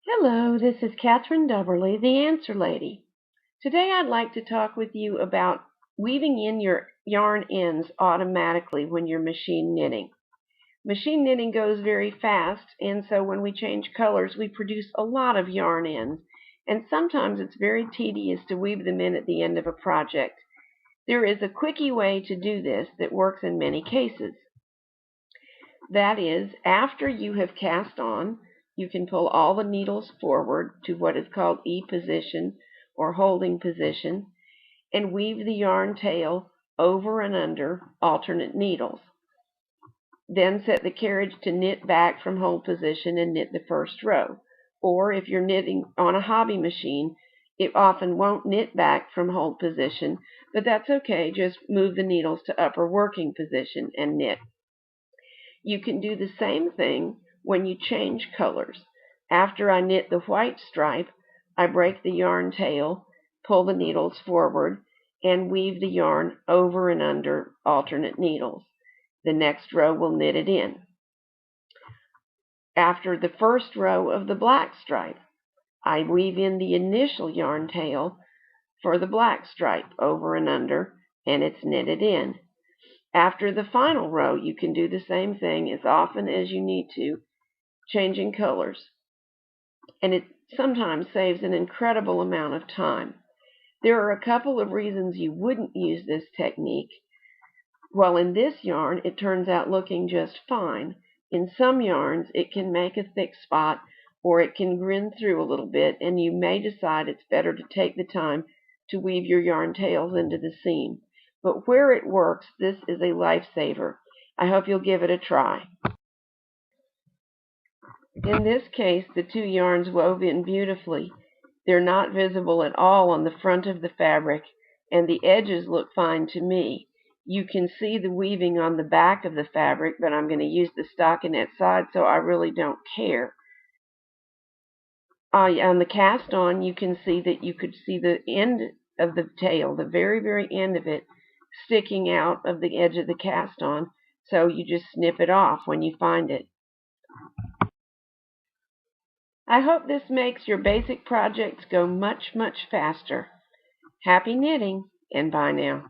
Hello, this is Catherine Dubberly, the Answer Lady. Today I'd like to talk with you about weaving in your yarn ends automatically when you're machine knitting. Machine knitting goes very fast, and so when we change colors, we produce a lot of yarn ends, and sometimes it's very tedious to weave them in at the end of a project. There is a quickie way to do this that works in many cases. That is, after you have cast on, you can pull all the needles forward to what is called E position or holding position and weave the yarn tail over and under alternate needles. Then set the carriage to knit back from hold position and knit the first row. Or if you're knitting on a hobby machine, it often won't knit back from hold position, but that's okay. Just move the needles to upper working position and knit. You can do the same thing when you change colors. After I knit the white stripe, I break the yarn tail, pull the needles forward, and weave the yarn over and under alternate needles. The next row will knit it in. After the first row of the black stripe, I weave in the initial yarn tail for the black stripe over and under, and it's knitted in. After the final row, you can do the same thing as often as you need to, changing colors. And it sometimes saves an incredible amount of time. There are a couple of reasons you wouldn't use this technique. Well, in this yarn, it turns out looking just fine. In some yarns, it can make a thick spot or it can grin through a little bit, and you may decide it's better to take the time to weave your yarn tails into the seam. But where it works, this is a lifesaver. I hope you'll give it a try. In this case, the two yarns wove in beautifully. They're not visible at all on the front of the fabric, and the edges look fine to me. You can see the weaving on the back of the fabric, but I'm going to use the stockinette side, so I really don't care. On the cast on, you can see that you could see the end of the tail, the very, very end of it, sticking out of the edge of the cast on, so you just snip it off when you find it. I hope this makes your basic projects go much, much faster. Happy knitting, and bye now.